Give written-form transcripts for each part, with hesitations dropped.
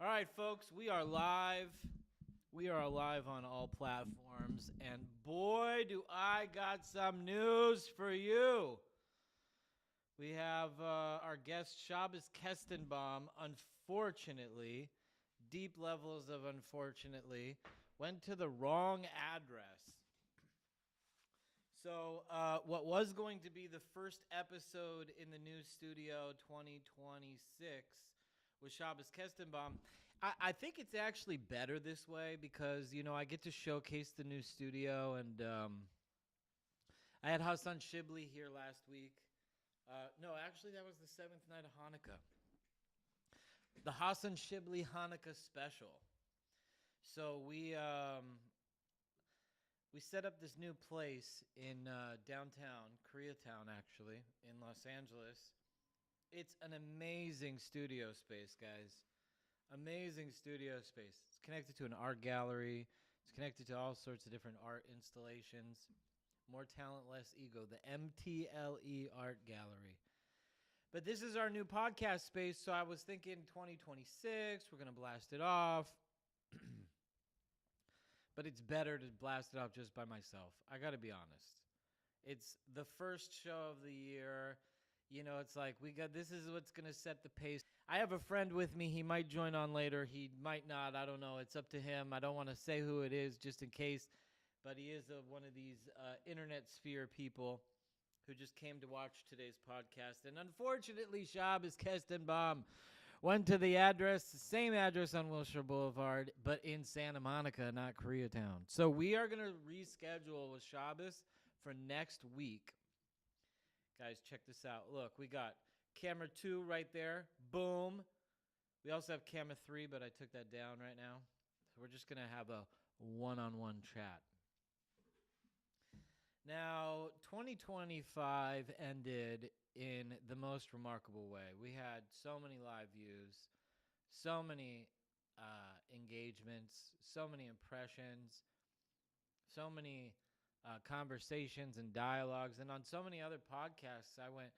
All right, folks, we are live. We are live on all platforms, and boy, do I got some news for you. We have our guest Shabbos Kestenbaum, unfortunately, deep levels of unfortunately, went to the wrong address. So, what was going to be the first episode in the new studio 2026 with Shabbos Kestenbaum, I think it's actually better this way because, I get to showcase the new studio. And I had Hassan Shibli here last week. No, actually, that was the seventh night of Hanukkah. The Hassan Shibli Hanukkah special. So we set up this new place in downtown, Koreatown, actually, in Los Angeles. It's an amazing studio space, guys. Amazing studio space. It's connected to an art gallery. It's connected to all sorts of different art installations. More talent, less ego. The MTLE Art Gallery. But this is our new podcast space, so I was thinking 2026, we're going to blast it off. But it's better to blast it off just by myself. I got to be honest. It's the first show of the year. It's like this is what's going to set the pace. I have a friend with me. He might join on later. He might not. I don't know. It's up to him. I don't want to say who it is just in case. But he is one of these internet sphere people who just came to watch today's podcast. And unfortunately, Shabbos Kestenbaum went to the same address on Wilshire Boulevard, but in Santa Monica, not Koreatown. So we are going to reschedule with Shabbos for next week. Guys, check this out. Look, we got camera 2 right there. Boom. We also have camera 3, but I took that down right now. So we're just going to have a one-on-one chat. Now, 2025 ended in the most remarkable way. We had so many live views, so many engagements, so many impressions, so many conversations and dialogues. And on so many other podcasts, I went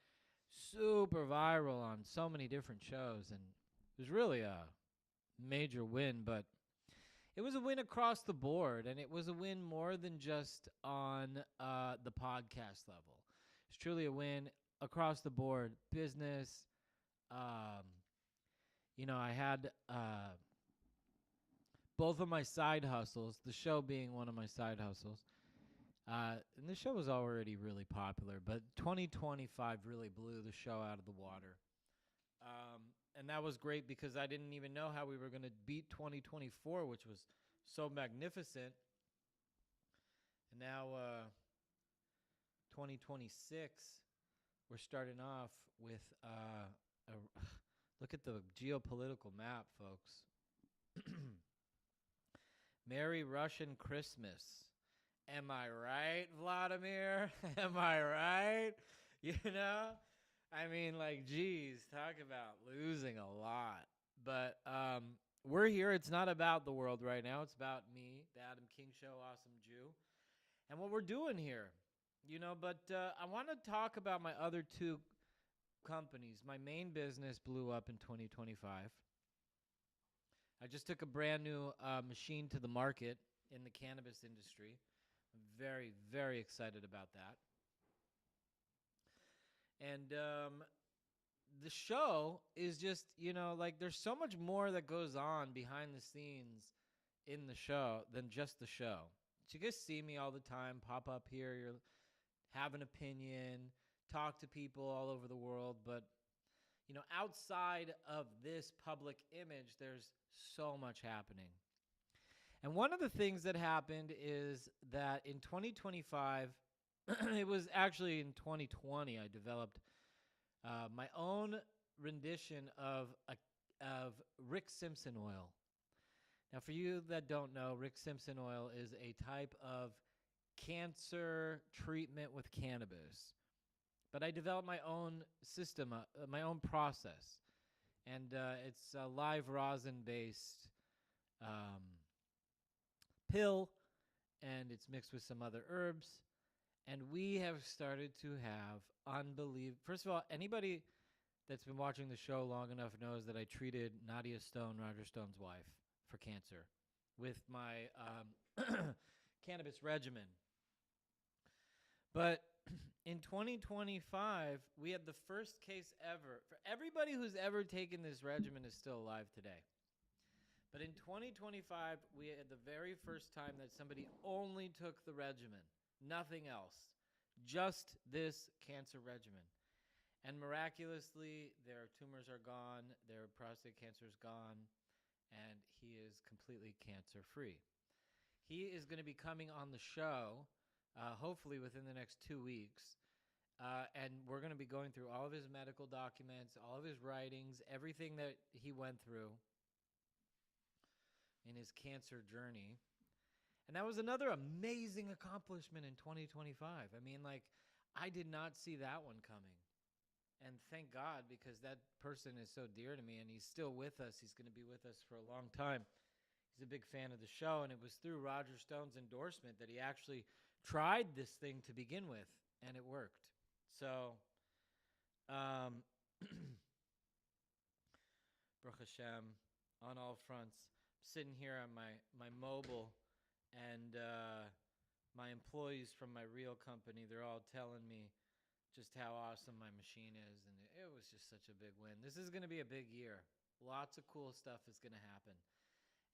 super viral on so many different shows. And it was really a major win, but it was a win across the board, and it was a win more than just on the podcast level. It's truly a win across the board. Business, I had both of my side hustles, the show being one of my side hustles. And the show was already really popular, but 2025 really blew the show out of the water. And that was great because I didn't even know how we were going to beat 2024, which was so magnificent. And now 2026, we're starting off with look at the geopolitical map, folks. Merry Russian Christmas. Am I right, Vladimir? Am I right? Geez, talk about losing a lot. But we're here. It's not about the world right now. It's about me, the Adam King Show, Awesome Jew, and what we're doing here. But I want to talk about my other 2 companies. My main business blew up in 2025. I just took a brand new machine to the market in the cannabis industry. I'm very, very excited about that. And the show is just, there's so much more that goes on behind the scenes in the show than just the show. So you guys see me all the time, pop up here, have an opinion, talk to people all over the world. But, outside of this public image, there's so much happening. And one of the things that happened is that in 2025, it was actually in 2020, I developed my own rendition of Rick Simpson oil. Now, for you that don't know, Rick Simpson oil is a type of cancer treatment with cannabis. But I developed my own system, my own process. And it's a live rosin-based pill, and it's mixed with some other herbs. And we have started to have unbelievable. First of all, anybody that's been watching the show long enough knows that I treated Nadia Stone, Roger Stone's wife, for cancer with my cannabis regimen. But in 2025, we had the first case ever. For everybody who's ever taken this regimen is still alive today. But in 2025, we had the very first time that somebody only took the regimen, nothing else, just this cancer regimen. And miraculously, their tumors are gone, their prostate cancer is gone, and he is completely cancer-free. He is going to be coming on the show, hopefully within the next 2 weeks, and we're going to be going through all of his medical documents, all of his writings, everything that he went through in his cancer journey. And that was another amazing accomplishment in 2025. I mean, like, I did not see that one coming. And thank God, because that person is so dear to me, and he's still with us. He's going to be with us for a long time. He's a big fan of the show, and it was through Roger Stone's endorsement that he actually tried this thing to begin with, and it worked. So, Baruch Hashem, on all fronts. Sitting here on my mobile, and my employees from my real company, they're all telling me just how awesome my machine is, and it was just such a big win. This is going to be a big year. Lots of cool stuff is going to happen,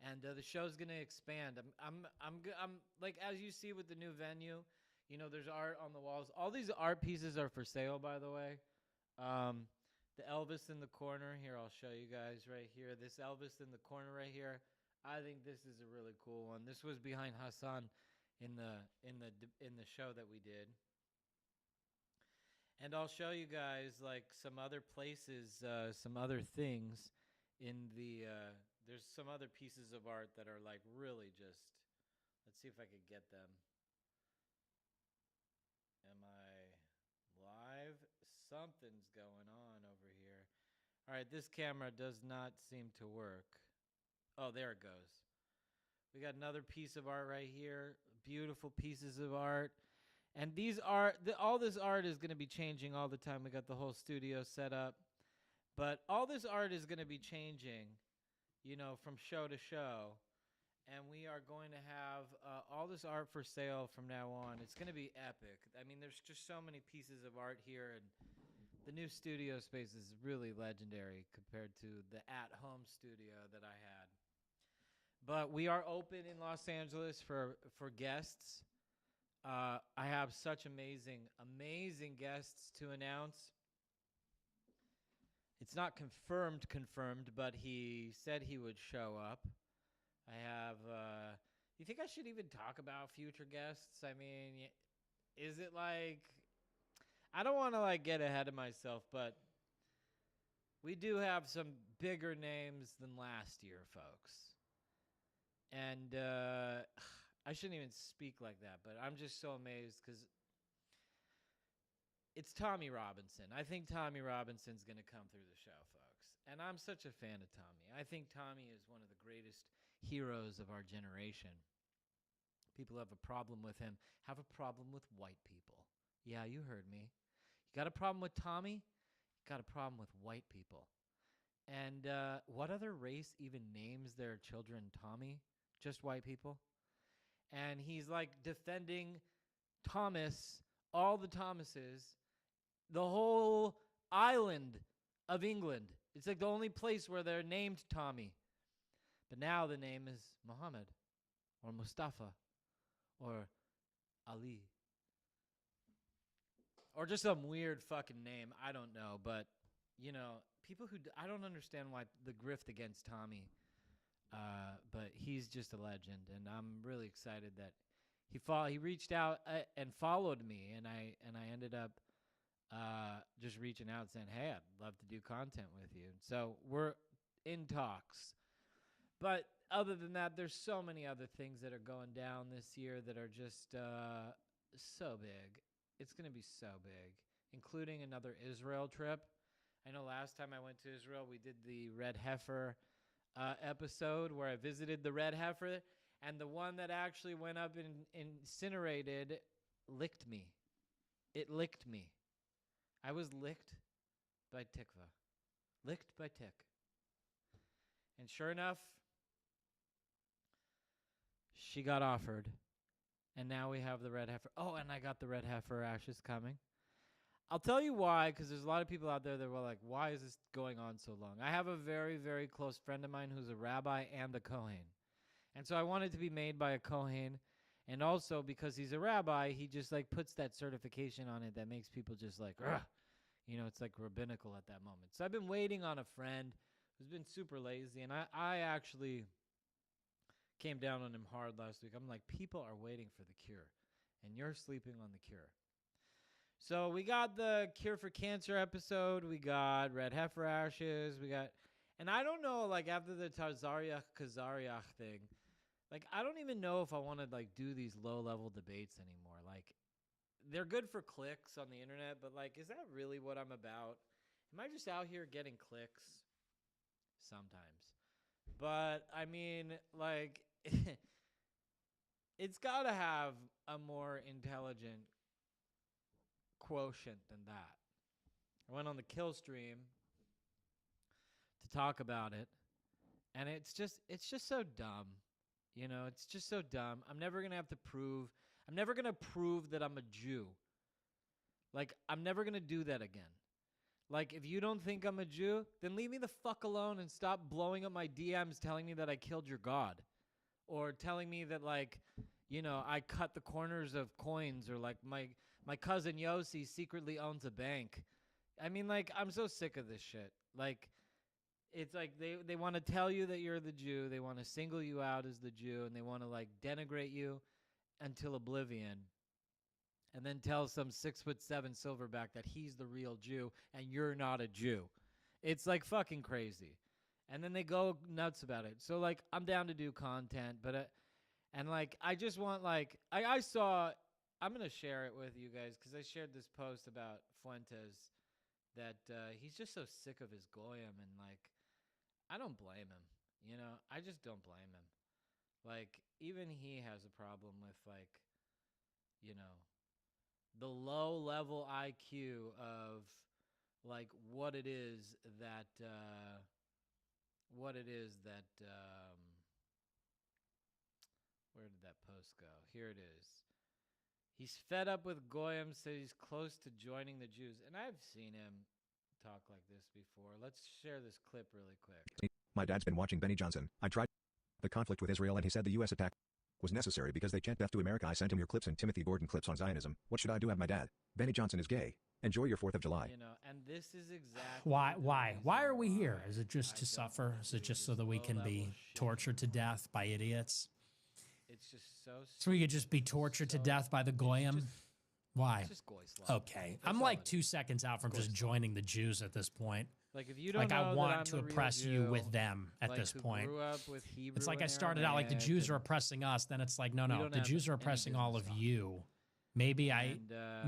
and the show's going to expand. I'm like, as you see with the new venue, you know, there's art on the walls. All these art pieces are for sale, by the way. The Elvis in the corner here, I'll show you guys right here. This Elvis in the corner right here, I think this is a really cool one. This was behind Hassan in the show that we did. And I'll show you guys like some other places, some other things in the there's some other pieces of art that are like really just, let's see if I could get them. Am I live? Something's going on over here. All right, this camera does not seem to work. Oh, there it goes. We got another piece of art right here. Beautiful pieces of art. And these are all this art is going to be changing all the time. We got the whole studio set up. But all this art is going to be changing, you know, from show to show. And we are going to have all this art for sale from now on. It's going to be epic. I mean, there's just so many pieces of art here, and the new studio space is really legendary compared to the at-home studio that I had. But we are open in Los Angeles for guests. I have such amazing guests to announce. It's not confirmed, but he said he would show up. I have, you think I should even talk about future guests? I mean, is it like, I don't want to like get ahead of myself, but we do have some bigger names than last year, folks. And I shouldn't even speak like that, but I'm just so amazed because it's Tommy Robinson. I think Tommy Robinson's going to come through the show, folks. And I'm such a fan of Tommy. I think Tommy is one of the greatest heroes of our generation. People who have a problem with him have a problem with white people. Yeah, you heard me. You got a problem with Tommy? You got a problem with white people. And what other race even names their children Tommy? Just white people. And he's like defending Thomas, all the Thomases, the whole island of England. It's like the only place where they're named Tommy. But now the name is Muhammad or Mustafa or Ali. Or just some weird fucking name. I don't know. But, you know, people who I don't understand why the grift against Tommy. But he's just a legend, and I'm really excited that he reached out and followed me, and I ended up just reaching out saying, hey, I'd love to do content with you. So we're in talks. But other than that, there's so many other things that are going down this year that are just so big. It's going to be so big, including another Israel trip. I know last time I went to Israel, we did the Red Heifer episode where I visited the red heifer, and the one that actually went up and incinerated licked me. It licked me. I was licked by Tikva. Licked by tick. And sure enough, she got offered. And now we have the red heifer. Oh, and I got the red heifer ashes coming. I'll tell you why, because there's a lot of people out there that were like, why is this going on so long? I have a very, very close friend of mine who's a rabbi and a Kohen. And so I want it to be made by a Kohen. And also because he's a rabbi, he just like puts that certification on it that makes people just like, ugh. You know, it's like rabbinical at that moment. So I've been waiting on a friend who's been super lazy. And I actually came down on him hard last week. I'm like, people are waiting for the cure. And you're sleeping on the cure. So we got the Cure for Cancer episode. We got Red Heifer Ashes. We got, and I don't know, like after the Tarzariach Kazariach thing, like I don't even know if I want to like do these low level debates anymore. Like they're good for clicks on the internet, but like, is that really what I'm about? Am I just out here getting clicks? Sometimes. But I mean, like, it's got to have a more intelligent quotient than that. I went on the kill stream to talk about it, and it's just so dumb. You know, it's just so dumb. I'm never going to prove that I'm a Jew. Like, I'm never going to do that again. Like, if you don't think I'm a Jew, then leave me the fuck alone and stop blowing up my DMs telling me that I killed your God. Or telling me that, like, you know, I cut the corners of coins, or like my cousin Yossi secretly owns a bank. I mean, like, I'm so sick of this shit. Like, it's like they want to tell you that you're the Jew. They want to single you out as the Jew, and they want to, like, denigrate you until oblivion. And then tell some 6'7" silverback that he's the real Jew and you're not a Jew. It's like fucking crazy. And then they go nuts about it. So, like, I'm down to do content, but and like I just want, like, I saw, I'm gonna share it with you guys because I shared this post about Fuentes that he's just so sick of his goyim, and like I don't blame him. You know, I just don't blame him. Like, even he has a problem with, like, you know, the low level IQ of like what it is that where did that post go? Here it is. He's fed up with Goyim, says he's close to joining the Jews. And I've seen him talk like this before. Let's share this clip really quick. My dad's been watching Benny Johnson. I tried the conflict with Israel and he said the U.S. attack was necessary because they chant death to America. I sent him your clips and Timothy Gordon clips on Zionism. What should I do? Have my dad. Benny Johnson is gay. Enjoy your 4th of July. You know, and this is exactly why are we here? Is it just to suffer? Is it just so that we can be tortured to death by idiots? It's just so we could just be tortured to death by the Goyim? Why? It's just goy slap. Okay. I'm like 2 seconds out from just joining the Jews at this point. Like, if you don't like, know I want that to I'm the oppress real you Jew, with them at like, this who point. grew up with Hebrew It's like I and started out like the Jews are Aramaic, oppressing us. Then it's like, no, we no, don't the have Jews are any oppressing all of business talking. you. Maybe I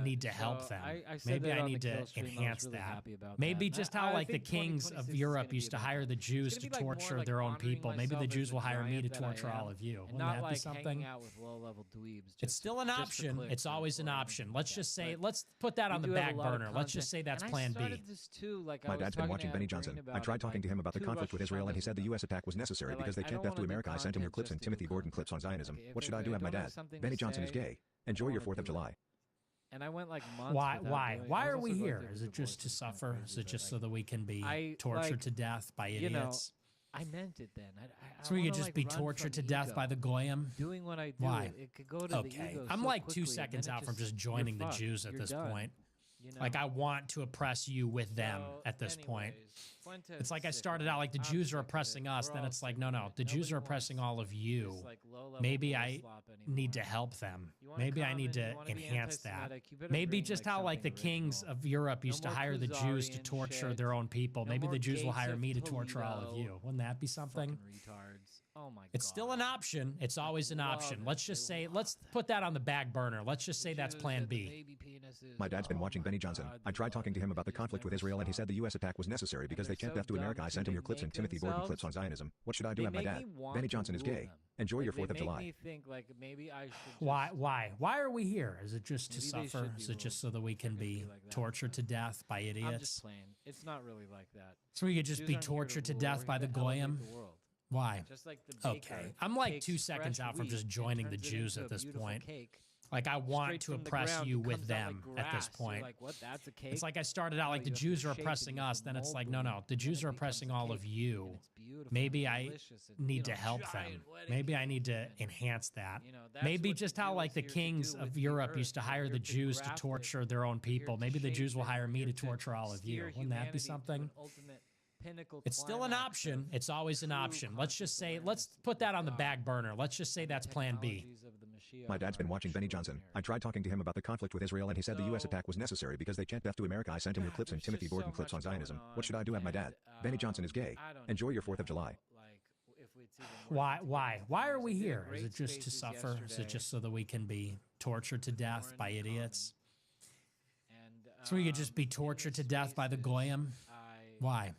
need to help so them. I said Maybe that I on the need to kill stream. I was enhance really that. happy about Maybe that. just I how like the 2026 kings is of gonna Europe be used to about hire that. the Jews It's to gonna be, like, more torture like their own honoring people. Maybe the myself Jews as will the hire me to giant that I torture all am, of you. and Wouldn't not that be like something? hanging out with low-level dweebs. It's still an option. It's always an option. Let's just say, let's put that on the do have a back lot of burner. Let's just say that's And plan I started B. this too, like, My I was dad's been talking watching to Benny Ed Johnson. Green I about tried it, talking like, to him about the 2 conflict with Rosh Israel and he Hashanahs said the ago. U.S. attack was necessary But, because like, they I chant don't death to wanna do America. I sent him your content clips just and to do Timothy Gordon content. clips on Zionism. Like, What if should I do? I Have my don't have dad. something to Benny Johnson is say, gay. Enjoy your wanna 4th of do it. July. And I went like months. Why? without Why? doing it. Why I was are also we going here? through a Is it just to divorce. It's kinda suffer? crazy, Is it but, just like, so that we can be I, tortured like, to death by you know, idiots? I meant it then. So we wanna, could just like, be run tortured to from death ego. by the Goyim? Doing what I do, Why? it could go to the Okay. ego I'm so like quickly, 2 and seconds then it out from just, just joining the you're fucked. Jews at You're this done, point. you know? Like, I want to oppress you with them So, at this point. anyways, Fuentes It's like I is sick started of out it. like the I'm Jews sick are of it. oppressing us. We're Then all it's like, sick no, of no, it. the Jews Nobody are oppressing wants all of you. this, like, low-level Maybe bull I slop need to anymore. help them. You wanna Maybe I need comment, to you wanna be enhance that. anti-Semitic, you better Maybe bring, just like, how like the something kings original. of Europe used No to more hire the Jews to Khazarian torture shit. their own people. No Maybe more the Jews will gates hire of me to torture all of Toledo. you. Wouldn't that be something? Fucking retards. Oh my god. It's still an option. It's always an option. Let's just say, let's put that on the back burner. Let's just say that's plan B. My dad's been watching Benny Johnson. I tried talking to him about the conflict with Israel and he said the U.S. attack was necessary because they can't death to America. I sent him your clips and Timothy Gordon clips on Zionism. What should I do? Have my dad. Benny Johnson is gay. Enjoy your 4th of July. Me think like maybe I should Why are we here? Is it just to suffer? Is it just so that we can be tortured to death by idiots? I'm just playing. It's not really like that. So we could just be tortured to death by the goyim? Why? Just like the okay. I'm like 2 seconds out from just joining the Jews at this point. Like, I want to oppress you with them at this point. Like, what? That's a cake? It's like I started out like the Jews are oppressing us. Then it's like, no. The Jews are oppressing all of you. Maybe I need to help them. Maybe I need to enhance that. Maybe just how like the kings of Europe used to hire the Jews to torture their own people. Maybe the Jews will hire me to torture all of you. Wouldn't that be something? It's still an option. It's always an option. Let's just say, let's put that on the back burner. Let's just say that's plan B. My dad's been watching Benny Johnson. I tried talking to him about the conflict with Israel and he said the U.S. attack was necessary because they can't death to America. I sent him your clips and Timothy Gordon clips on Zionism. What should I do? Have my dad. Benny Johnson is gay. Enjoy your 4th of July. Why are we here? Is it just to suffer? Is it just so that we can be tortured to death by idiots? So we could just be tortured to death by the goyim? Why?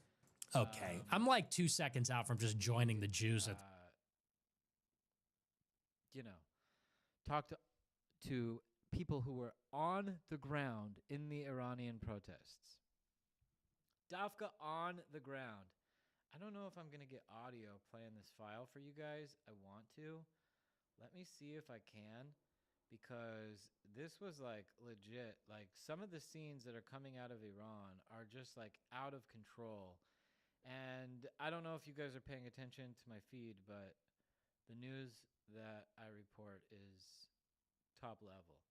Okay. I'm like 2 seconds out from just joining the Jews at talk to people who were on the ground in the Iranian protests. Dafka on the ground. I don't know if I'm going to get audio playing this file for you guys. I want to. Let me see if I can, because this was like legit. Like some of the scenes that are coming out of Iran are just like out of control. And I don't know if you guys are paying attention to my feed, but the news that I report is top level.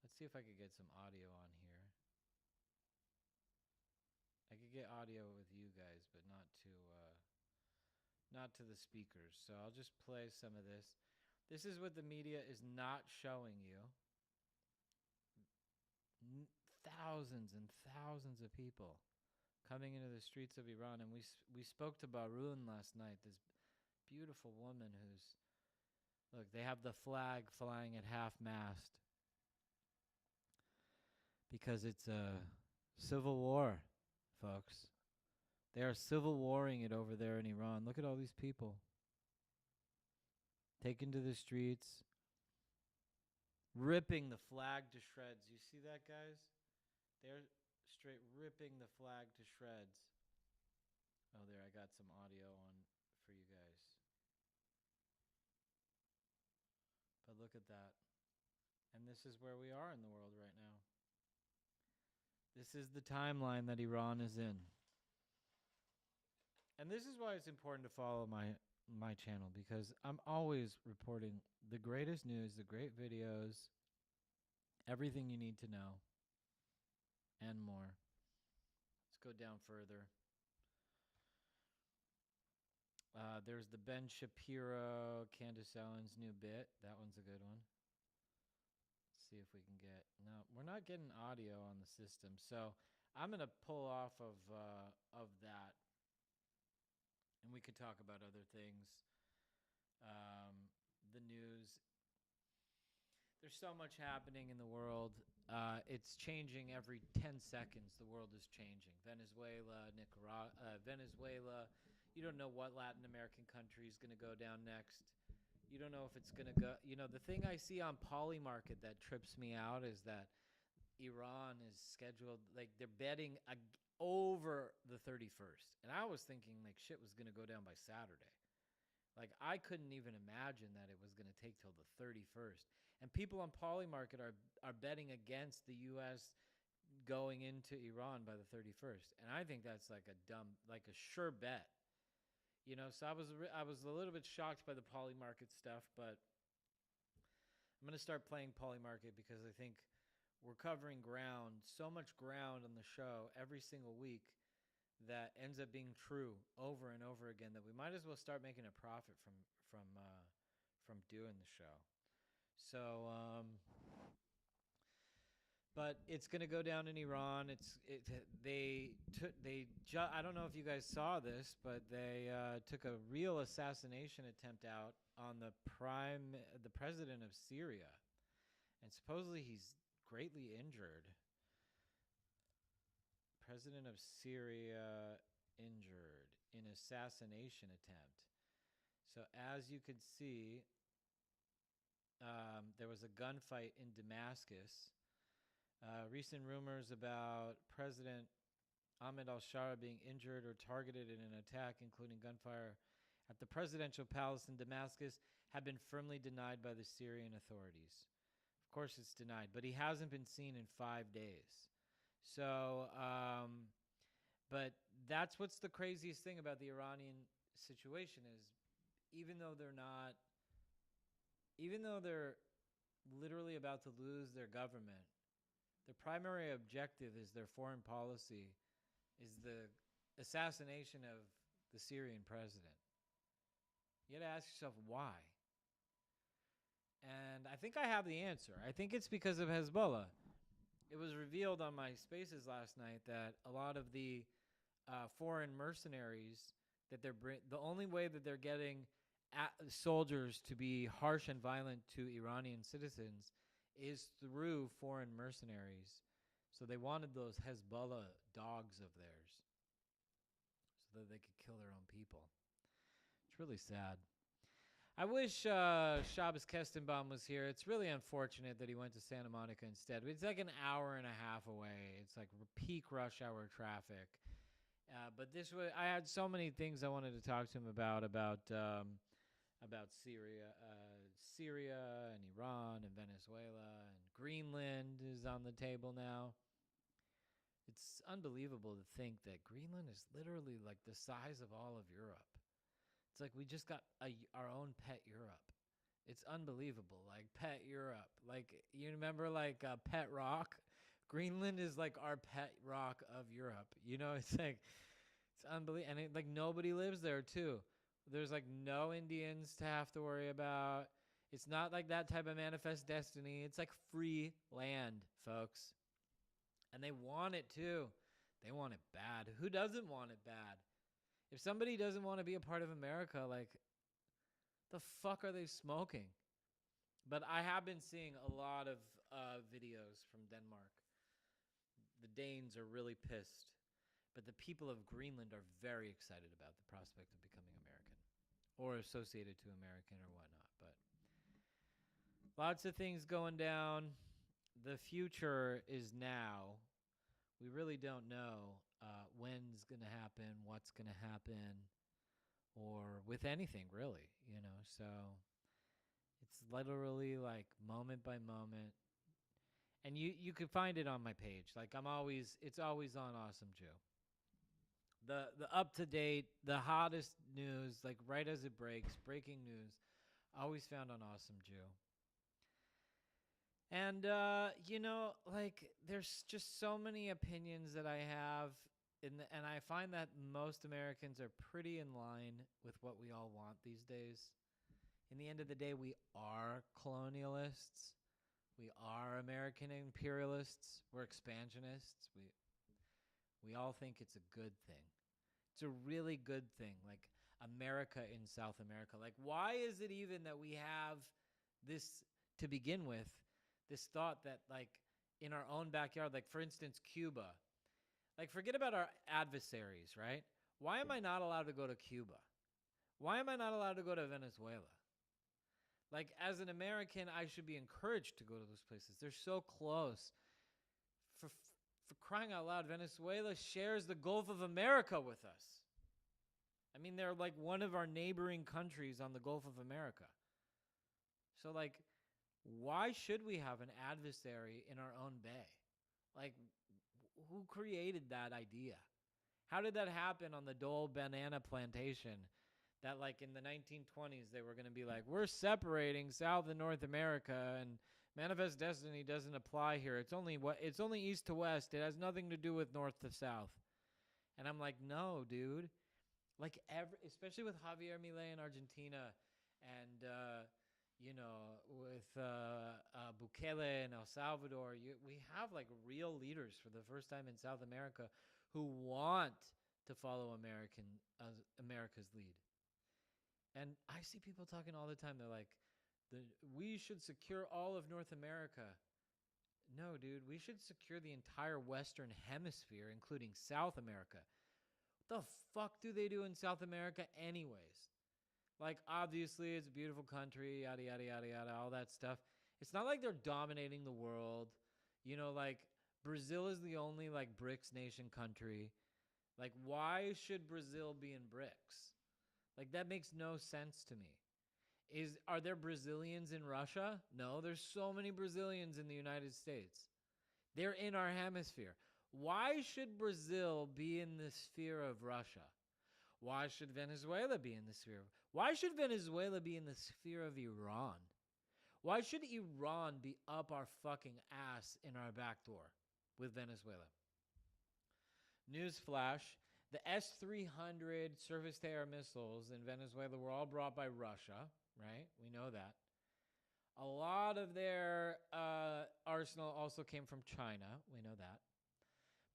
Let's see if I could get some audio on here. I could get audio with you guys, but not to the speakers. So I'll just play some of this. This is what the media is not showing you. Thousands and thousands of people coming into the streets of Iran, and we spoke to Barun last night, this beautiful woman who's, look, they have the flag flying at half-mast because it's a civil war, folks. They are civil warring it over there in Iran. Look at all these people taken to the streets, ripping the flag to shreds. You see that, guys? They're straight ripping the flag to shreds. Oh, there, I got some audio on for you guys. But look at that. And this is where we are in the world right now. This is the timeline that Iran is in. And this is why it's important to follow my channel, because I'm always reporting the greatest news, the great videos, everything you need to know, and more. Let's go down further. There's the Ben Shapiro, Candace Owens new bit. That one's a good one. Let's see if we can get... No, we're not getting audio on the system, so I'm going to pull off of that. And we could talk about other things. The news. There's so much happening in the world. It's changing every 10 seconds. The world is changing. Venezuela, Nicaragua, Venezuela. You don't know what Latin American country is going to go down next. You don't know if it's going to go. You know, the thing I see on Polymarket that trips me out is that Iran is scheduled, like they're betting over the 31st. And I was thinking like shit was going to go down by Saturday. Like I couldn't even imagine that it was going to take till the 31st. And people on Polymarket are betting against the U.S. going into Iran by the 31st. And I think that's like a sure bet. You know, so I was a little bit shocked by the Polymarket stuff, but I'm going to start playing Polymarket because I think we're covering ground, so much ground on the show every single week that ends up being true over and over again that we might as well start making a profit from doing the show. So but it's going to go down in Iran. I don't know if you guys saw this, but they took a real assassination attempt out on the president of Syria, and supposedly he's greatly injured. President of Syria injured in assassination attempt. So as you could see, there was a gunfight in Damascus. Recent rumors about President Ahmed al-Shara being injured or targeted in an attack, including gunfire at the presidential palace in Damascus, have been firmly denied by the Syrian authorities. Of course it's denied, but he hasn't been seen in 5 days. So, but that's what's the craziest thing about the Iranian situation is even though they're literally about to lose their government, their primary objective is their foreign policy is the assassination of the Syrian president. You got to ask yourself why. And I think I have the answer. I think it's because of Hezbollah. It was revealed on my Spaces last night that a lot of the foreign mercenaries that the only way that they're getting soldiers to be harsh and violent to Iranian citizens is through foreign mercenaries. So they wanted those Hezbollah dogs of theirs so that they could kill their own people. It's really sad. I wish Shabbos Kestenbaum was here. It's really unfortunate that he went to Santa Monica instead. It's like an hour and a half away. It's like peak rush hour traffic. But I had so many things I wanted to talk to him about Syria and Iran and Venezuela, and Greenland is on the table now. It's unbelievable to think that Greenland is literally like the size of all of Europe. It's like we just got our own pet Europe. It's unbelievable, like pet Europe. Like you remember like Pet Rock? Greenland is like our pet rock of Europe. You know, it's like it's unbelievable, and like nobody lives there too. There's like no Indians to have to worry about. It's not like that type of manifest destiny. It's like free land, folks. And they want it too. They want it bad. Who doesn't want it bad? If somebody doesn't want to be a part of America, like, the fuck are they smoking? But I have been seeing a lot of videos from Denmark. The Danes are really pissed. But the people of Greenland are very excited about the prospect of becoming American or associated to American or whatnot. But lots of things going down. The future is now. We really don't know when's going to happen, what's going to happen, or with anything, really, you know. So it's literally like moment by moment. And you can find it on my page. Like it's always on Awesome Jew. The up-to-date, the hottest news, like right as it breaks, breaking news, always found on Awesome Jew. And, you know, like, there's just so many opinions that I have, and I find that most Americans are pretty in line with what we all want these days. In the end of the day, we are colonialists. We are American imperialists. We're expansionists. We all think it's a good thing. It's a really good thing, like America in South America. Like, why is it even that we have this, to begin with, this thought that, like, in our own backyard, like, for instance, Cuba. Like, forget about our adversaries, right? Why am I not allowed to go to Cuba? Why am I not allowed to go to Venezuela? Like, as an American, I should be encouraged to go to those places. They're so close. For crying out loud, Venezuela shares the Gulf of America with us. I mean, they're like one of our neighboring countries on the Gulf of America. So, like, why should we have an adversary in our own bay? Like, who created that idea? How did that happen on the Dole banana plantation? That, like, in the 1920s, they were going to be like, we're separating South and North America, and manifest destiny doesn't apply here. It's only east to west. It has nothing to do with north to south. And I'm like, no, dude. Like, especially with Javier Milei in Argentina, and with Bukele in El Salvador, we have like real leaders for the first time in South America who want to follow America's lead. And I see people talking all the time. They're like, we should secure all of North America. No, dude, we should secure the entire Western Hemisphere, including South America. What the fuck do they do in South America anyways? Like, obviously, it's a beautiful country, yada, yada, yada, yada, all that stuff. It's not like they're dominating the world. Like, Brazil is the only, like, BRICS nation country. Like, why should Brazil be in BRICS? Like, that makes no sense to me. Are there Brazilians in Russia? No, there's so many Brazilians in the United States. They're in our hemisphere. Why should Brazil be in the sphere of Russia? Why should Venezuela be in the sphere? Why should Venezuela be in the sphere of Iran? Why should Iran be up our fucking ass in our back door with Venezuela? Newsflash, the S-300 surface-to-air missiles in Venezuela were all brought by Russia, right? We know that. A lot of their arsenal also came from China. We know that.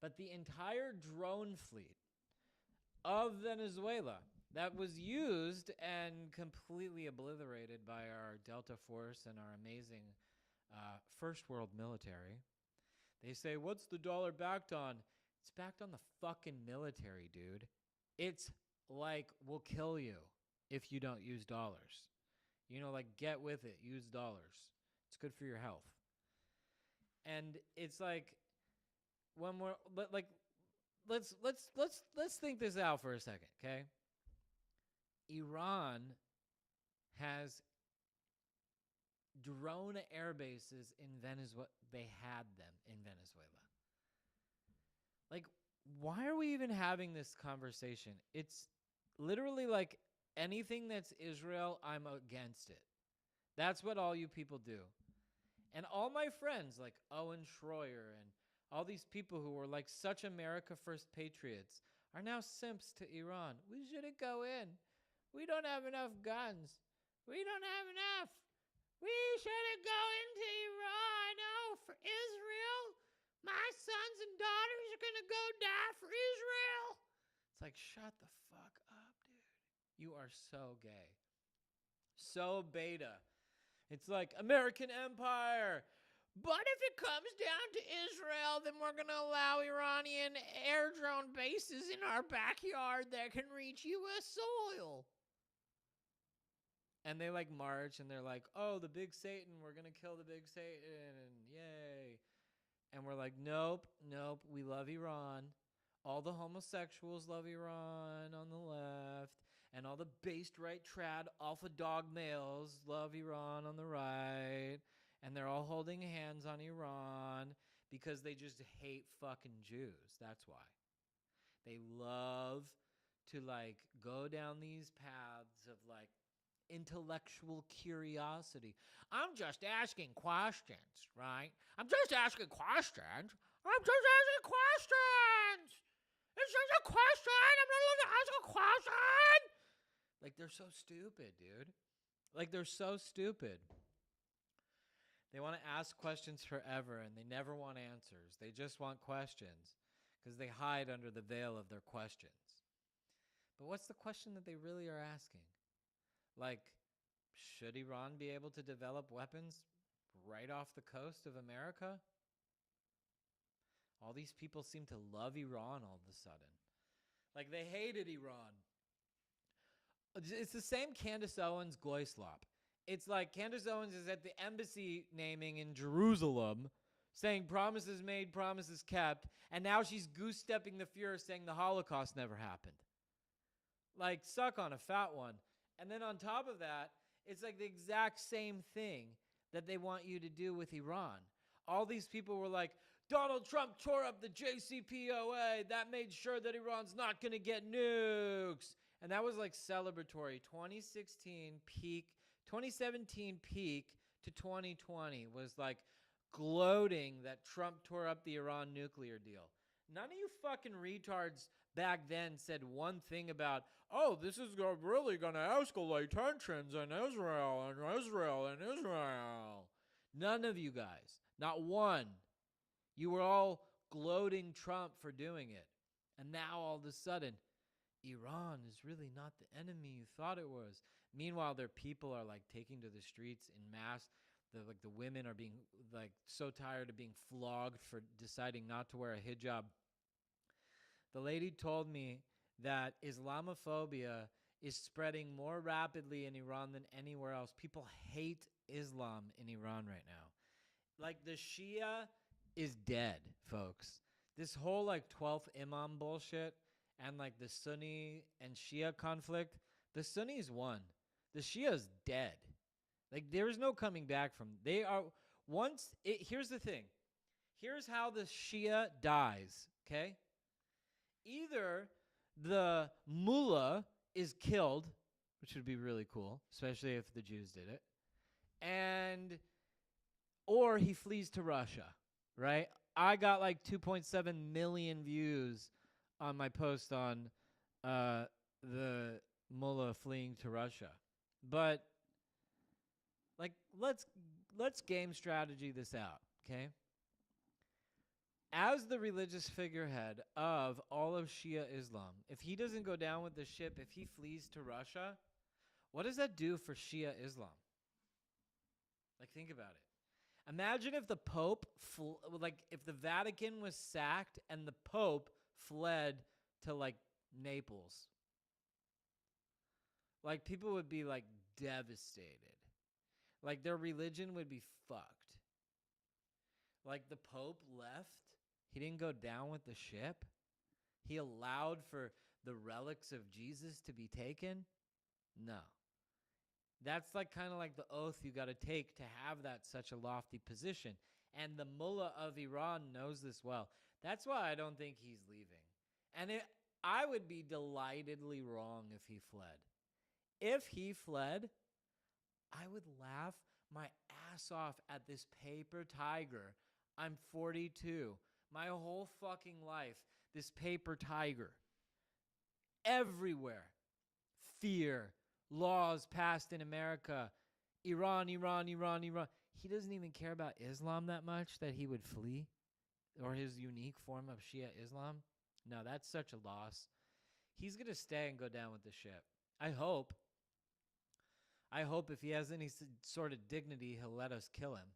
But the entire drone fleet of Venezuela that was used and completely obliterated by our Delta Force and our amazing first world military. They say, what's the dollar backed on? It's backed on the fucking military, dude. It's like, we'll kill you if you don't use dollars. Like, get with it. Use dollars. It's good for your health. And it's like, when we're like, let's think this out for a second, okay? Iran has drone air bases in Venezuela. They had them in Venezuela. Like, why are we even having this conversation? It's literally like anything that's Israel, I'm against it. That's what all you people do. And all my friends like Owen Schroyer and all these people who were like such America First patriots are now simps to Iran. We shouldn't go in. We don't have enough guns. We don't have enough. We shouldn't go into Iran. No, for Israel. My sons and daughters are going to go die for Israel. It's like, shut the fuck up, dude. You are so gay. So beta. It's like American Empire. But if it comes down to Israel, then we're going to allow Iranian air drone bases in our backyard that can reach U.S. soil. And they like march and they're like, oh, the big Satan, we're going to kill the big Satan, and yay. And we're like, nope, we love Iran. All the homosexuals love Iran on the left. And all the based right trad alpha dog males love Iran on the right. And they're all holding hands on Iran because they just hate fucking Jews. That's why. They love to like go down these paths of like intellectual curiosity. I'm just asking questions, right? I'm just asking questions. It's just a question. I'm not allowed to ask a question. Like, they're so stupid, dude. Like, they're so stupid. They want to ask questions forever, and they never want answers. They just want questions because they hide under the veil of their questions. But what's the question that they really are asking? Like, should Iran be able to develop weapons right off the coast of America? All these people seem to love Iran all of a sudden. Like, they hated Iran. It's the same Candace Owens Gloislop. It's like Candace Owens is at the embassy naming in Jerusalem saying promises made, promises kept, and now she's goose-stepping the Fuhrer saying the Holocaust never happened. Like, suck on a fat one. And then on top of that, it's like the exact same thing that they want you to do with Iran. All these people were like, Donald Trump tore up the JCPOA. That made sure that Iran's not going to get nukes. And that was like celebratory. 2017 peak to 2020 was like gloating that Trump tore up the Iran nuclear deal. None of you fucking retards back then said one thing about, oh, this is really going to escalate tensions in Israel and Israel and Israel. None of you guys, not one. You were all gloating Trump for doing it. And now all of a sudden, Iran is really not the enemy you thought it was. Meanwhile, their people are like taking to the streets in mass. The women are being like so tired of being flogged for deciding not to wear a hijab. The lady told me that Islamophobia is spreading more rapidly in Iran than anywhere else. People hate Islam in Iran right now. Like the Shia is dead, folks. This whole like 12th Imam bullshit and like the Sunni and Shia conflict, the Sunnis won. The Shia is dead. Like there is no coming back from. They are here's the thing. Here's how the Shia dies, okay? Either the mullah is killed, which would be really cool, especially if the Jews did it, or he flees to Russia, right? I got like 2.7 million views on my post on the mullah fleeing to Russia. But like let's game strategy this out, okay? As the religious figurehead of all of Shia Islam, if he doesn't go down with the ship, if he flees to Russia, what does that do for Shia Islam? Like, think about it. Imagine if the Pope, if the Vatican was sacked and the Pope fled to, like, Naples. Like, people would be, like, devastated. Like, their religion would be fucked. Like, the Pope left. He didn't go down with the ship. He allowed for the relics of Jesus to be taken. No. That's like kind of like the oath you got to take to have that such a lofty position. And the mullah of Iran knows this well. That's why I don't think he's leaving. And I would be delightedly wrong if he fled. If he fled, I would laugh my ass off at this paper tiger. I'm 42. My whole fucking life, this paper tiger. Everywhere. Fear. Laws passed in America. Iran. He doesn't even care about Islam that much that he would flee. Or his unique form of Shia Islam. No, that's such a loss. He's going to stay and go down with the ship. I hope if he has any sort of dignity, he'll let us kill him.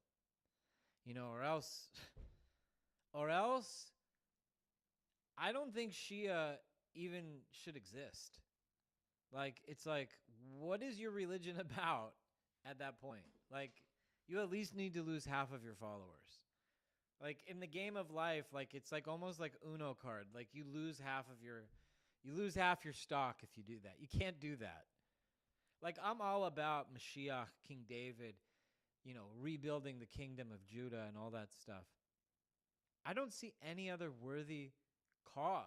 You know, or else, I don't think Shia even should exist. Like, it's like, what is your religion about at that point? Like, you at least need to lose half of your followers. Like, in the game of life, like, it's like almost like Uno card. Like, you lose half your stock if you do that. You can't do that. Like, I'm all about Mashiach, King David, you know, rebuilding the kingdom of Judah and all that stuff. I don't see any other worthy cause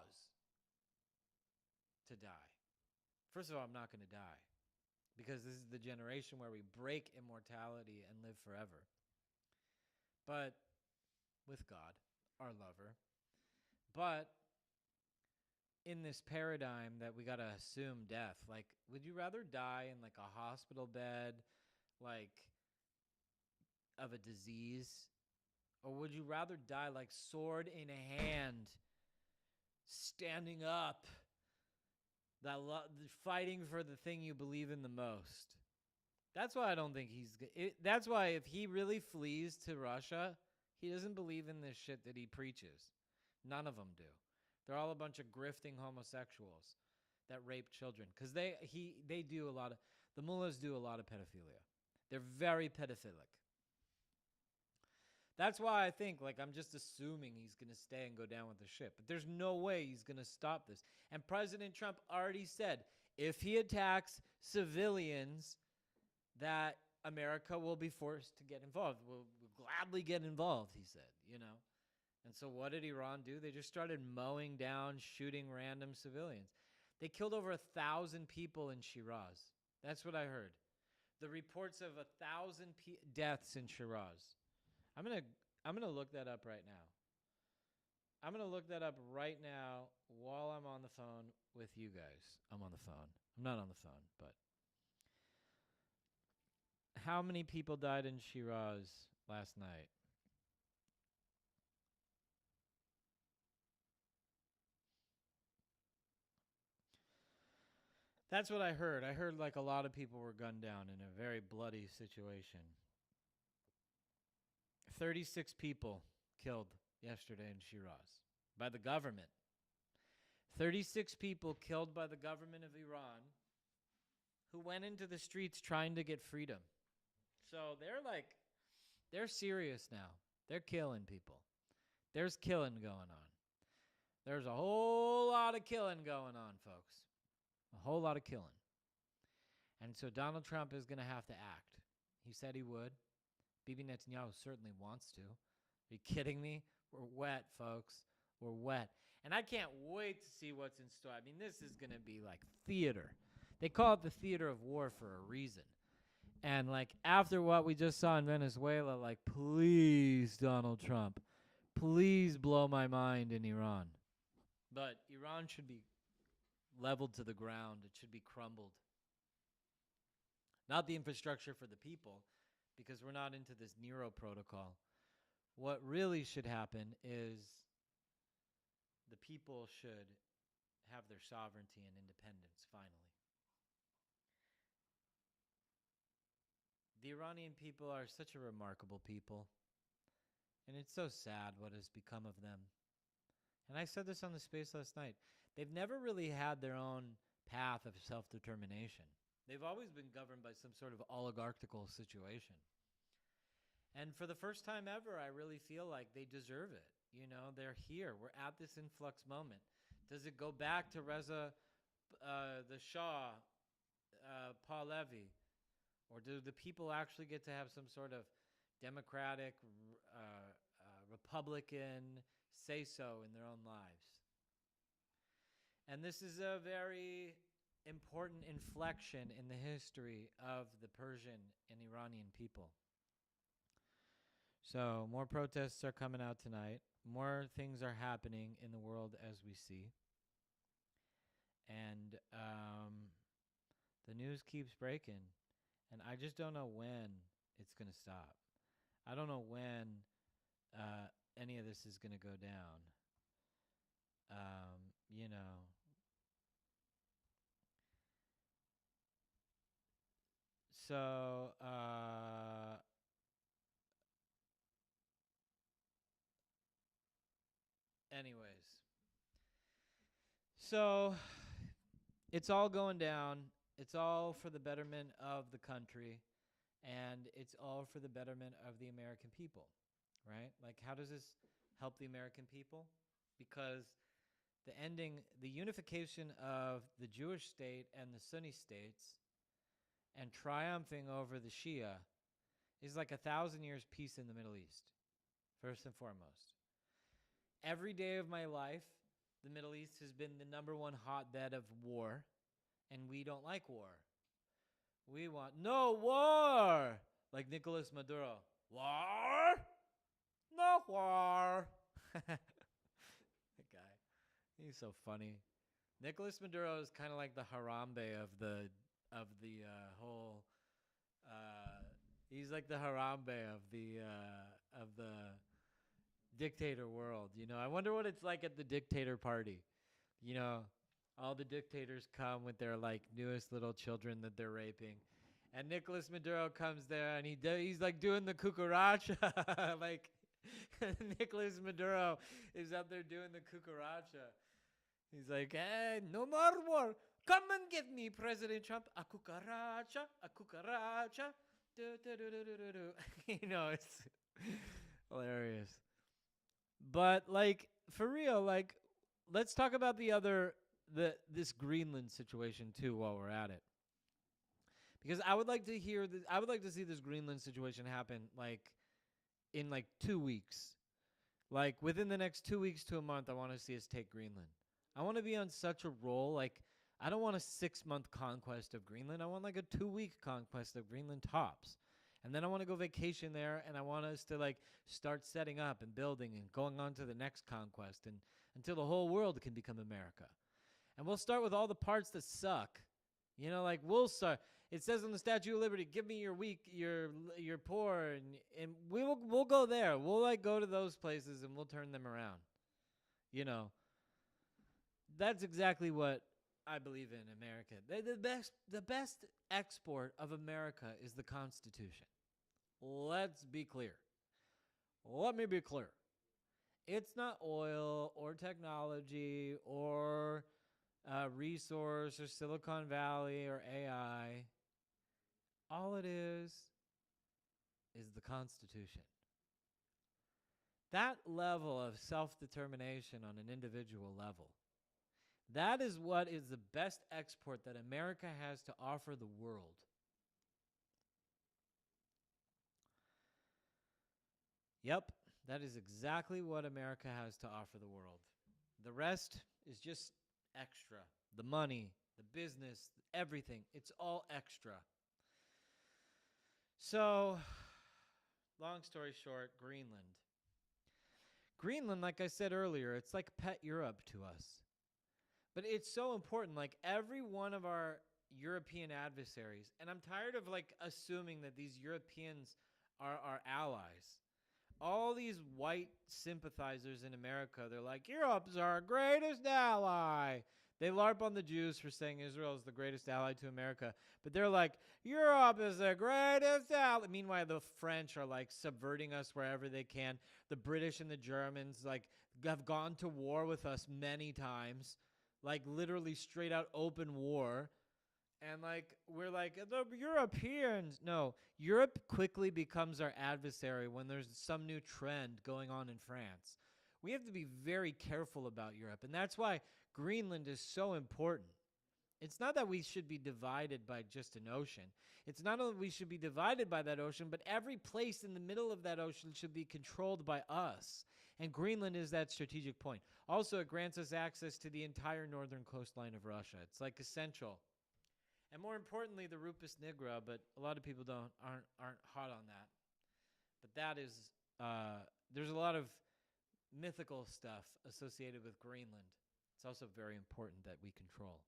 to die. First of all, I'm not going to die because this is the generation where we break immortality and live forever. But with God, our lover. But in this paradigm that we got to assume death, like, would you rather die in like a hospital bed, like of a disease, or would you rather die like sword in hand, standing up, fighting for the thing you believe in the most? That's why I don't think that's why if he really flees to Russia, he doesn't believe in this shit that he preaches. None of them do. They're all a bunch of grifting homosexuals that rape children. Because they do a lot of, the mullahs do a lot of pedophilia. They're very pedophilic. That's why I think, like, I'm just assuming he's going to stay and go down with the ship. But there's no way he's going to stop this. And President Trump already said, if he attacks civilians, that America will be forced to get involved. We'll gladly get involved, he said, you know. And so what did Iran do? They just started mowing down, shooting random civilians. They killed over 1,000 people in Shiraz. That's what I heard. The reports of 1,000 deaths in Shiraz. I'm gonna look that up right now. I'm going to look that up right now while I'm on the phone with you guys. I'm on the phone. I'm not on the phone, but how many people died in Shiraz last night? That's what I heard. I heard like a lot of people were gunned down in a very bloody situation. 36 people killed yesterday in Shiraz by the government. 36 people killed by the government of Iran who went into the streets trying to get freedom. So they're serious now. They're killing people. There's killing going on. There's a whole lot of killing going on, folks. A whole lot of killing. And so Donald Trump is going to have to act. He said he would. Bibi Netanyahu certainly wants to. Are you kidding me? We're wet, folks. We're wet. And I can't wait to see what's in store. I mean, this is going to be like theater. They call it the theater of war for a reason. And like after what we just saw in Venezuela, like please, Donald Trump, please blow my mind in Iran. But Iran should be leveled to the ground. It should be crumbled. Not the infrastructure for the people, because we're not into this Nero protocol. What really should happen is the people should have their sovereignty and independence finally. The Iranian people are such a remarkable people, and it's so sad what has become of them. And I said this on the space last night. They've never really had their own path of self-determination. They've always been governed by some sort of oligarchical situation. And for the first time ever, I really feel like they deserve it. You know, they're here. We're at this influx moment. Does it go back to Reza, the Shah, Pahlavi? Or do the people actually get to have some sort of democratic, Republican say-so in their own lives? And this is a very important inflection in the history of the Persian and Iranian people. So more protests are coming out tonight. More things are happening in the world as we see. And the news keeps breaking. And I just don't know when it's going to stop. I don't know when any of this is going to go down. You know. So, anyways. So, it's all going down. It's all for the betterment of the country, and it's all for the betterment of the American people, right? Like, how does this help the American people? Because the unification of the Jewish state and the Sunni states and triumphing over the Shia is like 1,000 years peace in the Middle East, first and foremost. Every day of my life, the Middle East has been the number one hotbed of war. And we don't like war. We want no war. Like Nicolas Maduro. War? No war. That guy. He's so funny. Nicolas Maduro is kind of like the Harambe of the whole. He's like the Harambe of the dictator world. You know, I wonder what it's like at the dictator party. You know. All the dictators come with their like newest little children that they're raping, and Nicolas Maduro comes there and he's like doing the cucaracha, like Nicolas Maduro is up there doing the cucaracha. He's like, hey, no more war. Come and give me, President Trump, a cucaracha, a cucaracha. You know, it's hilarious. But like for real, like let's talk about this Greenland situation too while we're at it, because I would like to see this Greenland situation happen like in like 2 weeks, like within the next 2 weeks to a month. I want to see us take Greenland. I want to be on such a roll. Like I don't want a 6-month conquest of Greenland. I want like a 2-week conquest of Greenland tops, And then I want to go vacation there, and I want us to like start setting up and building and going on to the next conquest, and until the whole world can become America. And we'll start with all the parts that suck. Like we'll start. It says on the Statue of Liberty, "Give me your weak, your poor," and we'll go there. We'll like go to those places and we'll turn them around. That's exactly what I believe in America. The best export of America is the Constitution. Let's be clear. Let me be clear. It's not oil or technology or resource or Silicon Valley or AI. All it is the Constitution. That level of self-determination on an individual level, that is what is the best export that America has to offer the world. Yep, that is exactly what America has to offer the world. The rest is just extra. The money, the business, everything. It's all extra. So, long story short, Greenland. Greenland, like I said earlier, it's like pet Europe to us. But it's so important. Like every one of our European adversaries, and I'm tired of like assuming that these Europeans are our allies. All these white sympathizers in America, they're like, Europe's our greatest ally. They LARP on the Jews for saying Israel is the greatest ally to America. But they're like, Europe is the greatest ally. Meanwhile, the French are like subverting us wherever they can. The British and the Germans like have gone to war with us many times. Like literally straight out open war. And like we're like, the Europeans. No, Europe quickly becomes our adversary when there's some new trend going on in France. We have to be very careful about Europe. And that's why Greenland is so important. It's not that we should be divided by just an ocean. It's not only we should be divided by that ocean, but every place in the middle of that ocean should be controlled by us. And Greenland is that strategic point. Also, it grants us access to the entire northern coastline of Russia. It's like essential. And more importantly, the Rupus nigra, but a lot of people aren't hot on that. But that is, there's a lot of mythical stuff associated with Greenland. It's also very important that we control.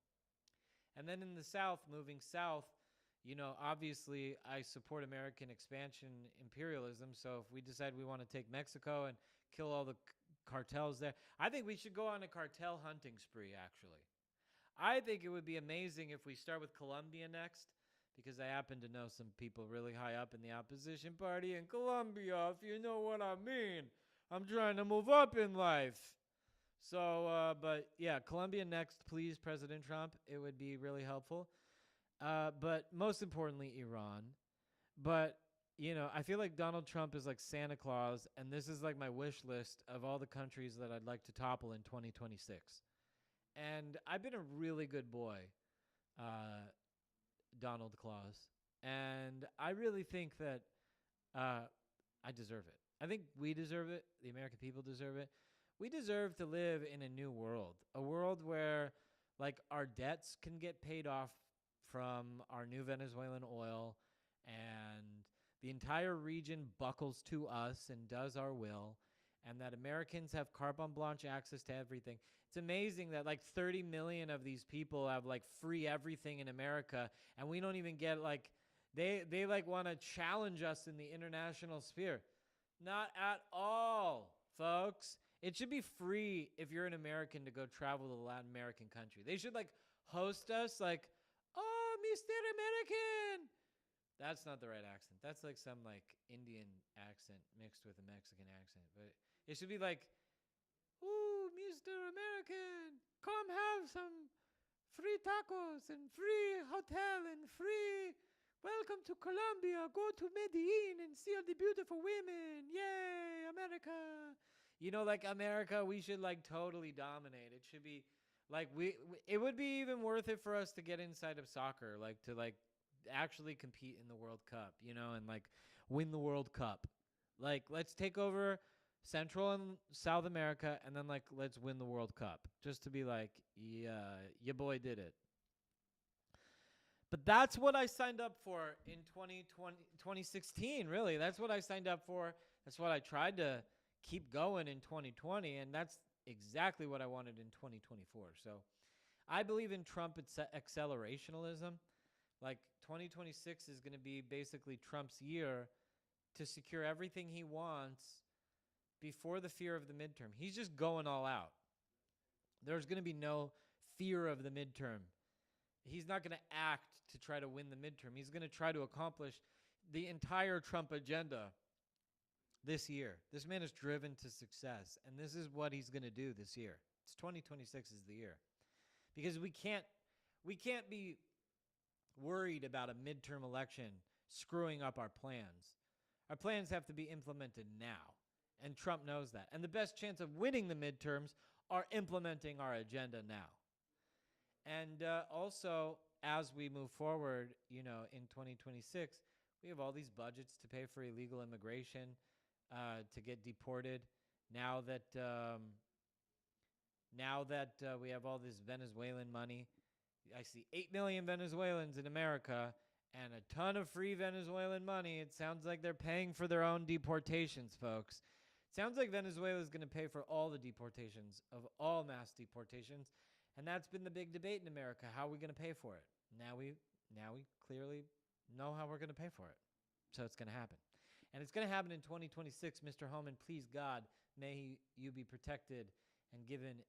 And then in the south, moving south, obviously I support American expansion imperialism. So if we decide we want to take Mexico and kill all the cartels there, I think we should go on a cartel hunting spree, actually. I think it would be amazing if we start with Colombia next, because I happen to know some people really high up in the opposition party in Colombia, if you know what I mean. I'm trying to move up in life. So, but yeah, Colombia next, please, President Trump. It would be really helpful. But most importantly, Iran. But, I feel like Donald Trump is like Santa Claus, and this is like my wish list of all the countries that I'd like to topple in 2026. And I've been a really good boy, Donald Claus. And I really think that I deserve it. I think we deserve it. The American people deserve it. We deserve to live in a new world, a world where like our debts can get paid off from our new Venezuelan oil, and the entire region buckles to us and does our will, and that Americans have carte blanche access to everything. It's amazing that like 30 million of these people have like free everything in America, and we don't even get like, they like want to challenge us in the international sphere. Not at all, folks. It should be free if you're an American to go travel to a Latin American country. They should like host us like, oh, Mr. American. That's not the right accent. That's like some like Indian accent mixed with a Mexican accent. But it should be like, ooh, Mr. American, come have some free tacos and free hotel and free welcome to Colombia. Go to Medellin and see all the beautiful women. Yay, America. Like America, we should like totally dominate. It should be like it would be even worth it for us to get inside of soccer, like to like actually compete in the World Cup, and like win the World Cup. Like let's take over Central and South America, and then like let's win the World Cup, just to be like, yeah, your boy did it. But that's what I signed up for in 2016, really. That's what I signed up for. That's what I tried to keep going in 2020, and that's exactly what I wanted in 2024. So I believe in Trump accelerationalism. Like 2026 is going to be basically Trump's year to secure everything he wants before the fear of the midterm. He's just going all out. There's going to be no fear of the midterm. He's not going to act to try to win the midterm. He's going to try to accomplish the entire Trump agenda this year. This man is driven to success, and this is what he's going to do this year. It's 2026 is the year. Because we can't be worried about a midterm election screwing up our plans. Our plans have to be implemented now, and Trump knows that. And the best chance of winning the midterms are implementing our agenda now. And also, as we move forward, in 2026, we have all these budgets to pay for illegal immigration, to get deported. Now that we have all this Venezuelan money, I see 8 million Venezuelans in America and a ton of free Venezuelan money. It sounds like they're paying for their own deportations, folks. It sounds like Venezuela is going to pay for all the deportations of all mass deportations. And that's been the big debate in America. How are we going to pay for it? Now we clearly know how we're going to pay for it. So it's going to happen. And it's going to happen in 2026. Mr. Holman, please, God, may you be protected and given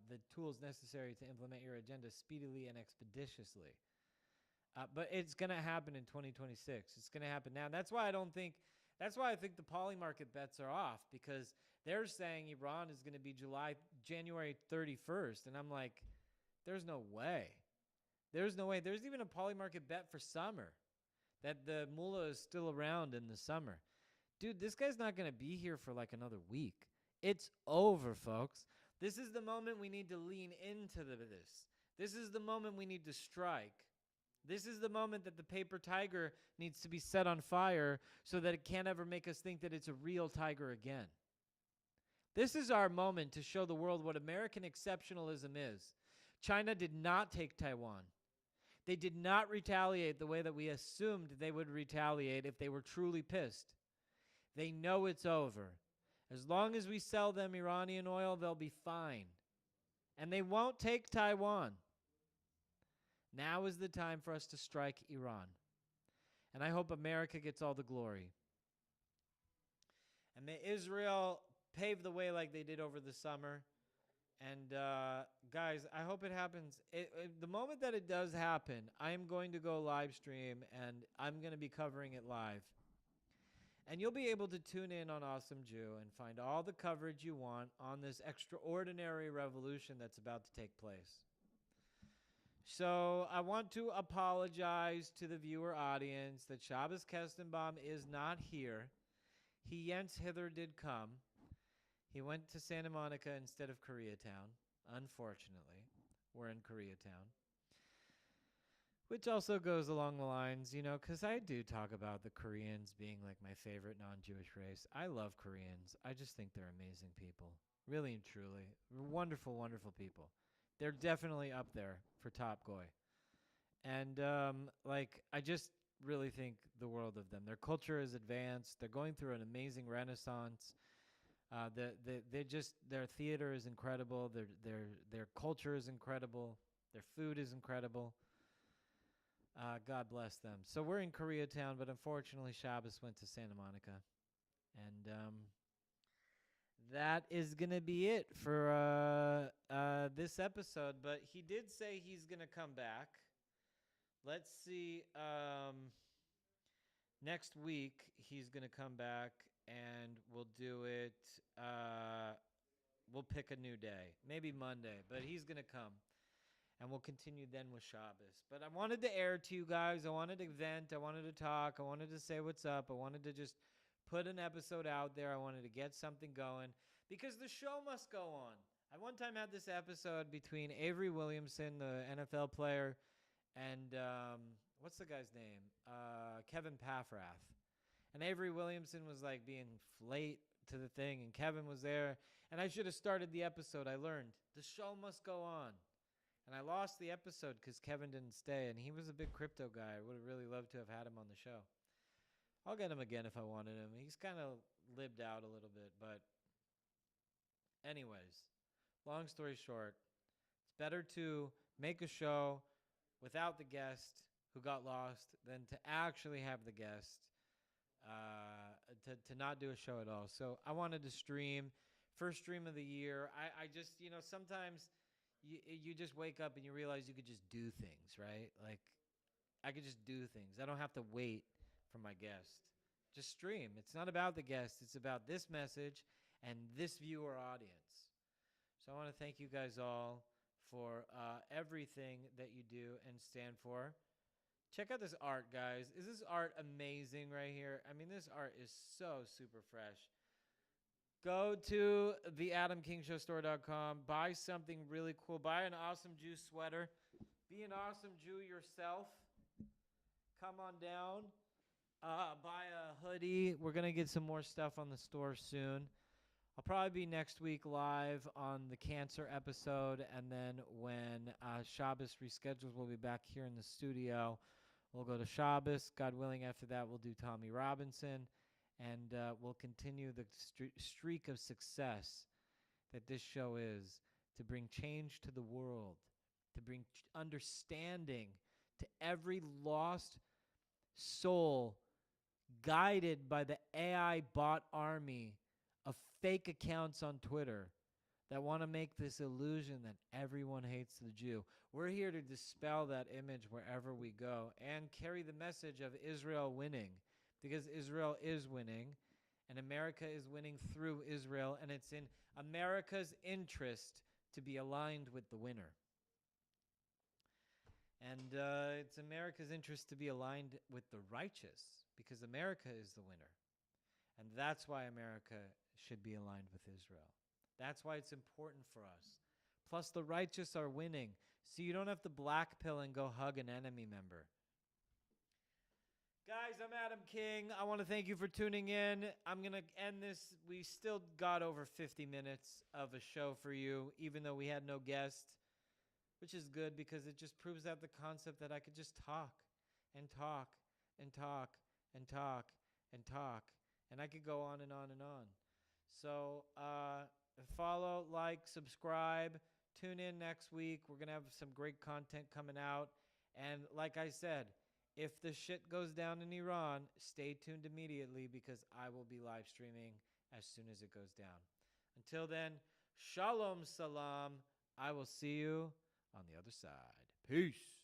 the tools necessary to implement your agenda speedily and expeditiously. But it's going to happen in 2026. It's going to happen now. That's why I think the poly market bets are off, because they're saying Iran is going to be January 31st. And I'm like, there's no way. There's no way. There's even a poly market bet for summer that the mullah is still around in the summer. Dude, this guy's not going to be here for like another week. It's over, folks. This is the moment we need to lean into this. This is the moment we need to strike. This is the moment that the paper tiger needs to be set on fire so that it can't ever make us think that it's a real tiger again. This is our moment to show the world what American exceptionalism is. China did not take Taiwan. They did not retaliate the way that we assumed they would retaliate if they were truly pissed. They know it's over. As long as we sell them Iranian oil, they'll be fine. And they won't take Taiwan. Now is the time for us to strike Iran. And I hope America gets all the glory. And may Israel pave the way like they did over the summer. And guys, I hope it happens. The moment that it does happen, I'm going to go live stream, and I'm going to be covering it live. And you'll be able to tune in on Awesome Jew and find all the coverage you want on this extraordinary revolution that's about to take place. So I want to apologize to the viewer audience that Shabbos Kestenbaum is not here. He Jens hither did come. He went to Santa Monica instead of Koreatown. Unfortunately, we're in Koreatown. Which also goes along the lines, because I do talk about the Koreans being like my favorite non-Jewish race. I love Koreans. I just think they're amazing people. Really and truly. Wonderful, wonderful people. They're definitely up there for top goy. And, I just really think the world of them. Their culture is advanced. They're going through an amazing renaissance. Their theater is incredible. Their culture is incredible. Their food is incredible. God bless them. So we're in Koreatown, but unfortunately Shabbos went to Santa Monica. And that is going to be it for this episode. But he did say he's going to come back. Let's see. Next week he's going to come back, and we'll do it. We'll pick a new day. Maybe Monday, but he's going to come. And we'll continue then with Shabbos. But I wanted to air to you guys. I wanted to vent. I wanted to talk. I wanted to say what's up. I wanted to just put an episode out there. I wanted to get something going because the show must go on. I one time had this episode between Avery Williamson, the NFL player, and what's the guy's name? Kevin Paffrath. And Avery Williamson was like being late to the thing, and Kevin was there. And I should have started the episode. I learned the show must go on. And I lost the episode because Kevin didn't stay, and he was a big crypto guy. I would have really loved to have had him on the show. I'll get him again if I wanted him. He's kind of lived out a little bit, but anyways, long story short, it's better to make a show without the guest who got lost than to actually have the guest to not do a show at all. So I wanted to stream, first stream of the year. I just, sometimes you just wake up and you realize you could just do things, right? Like, I could just do things. I don't have to wait for my guest. Just stream. It's not about the guest. It's about this message and this viewer audience. So I want to thank you guys all for everything that you do and stand for. Check out this art, guys. Is this art amazing right here? I mean, this art is so super fresh. Go to theadamkingshowstore.com. Buy something really cool. Buy an awesome Jew sweater. Be an awesome Jew yourself. Come on down. Buy a hoodie. We're going to get some more stuff on the store soon. I'll probably be next week live on the cancer episode. And then when Shabbos reschedules, we'll be back here in the studio. We'll go to Shabbos. God willing, after that, we'll do Tommy Robinson. And we'll continue the streak of success that this show is, to bring change to the world, to bring understanding to every lost soul, guided by the AI bot army of fake accounts on Twitter that want to make this illusion that everyone hates the Jew. We're here to dispel that image wherever we go and carry the message of Israel winning, because Israel is winning and America is winning through Israel, and it's in America's interest to be aligned with the winner. And it's America's interest to be aligned with the righteous, because America is the winner. And that's why America should be aligned with Israel. That's why it's important for us. Plus, the righteous are winning, so you don't have to black pill and go hug an enemy member. Guys, I'm Adam King. I want to thank you for tuning in. I'm going to end this. We still got over 50 minutes of a show for you, even though we had no guest, which is good because it just proves out the concept that I could just talk and talk and talk and talk and talk. And I could go on and on and on. So follow, like, subscribe. Tune in next week. We're going to have some great content coming out. And like I said, if the shit goes down in Iran, stay tuned immediately, because I will be live streaming as soon as it goes down. Until then, shalom salam. I will see you on the other side. Peace.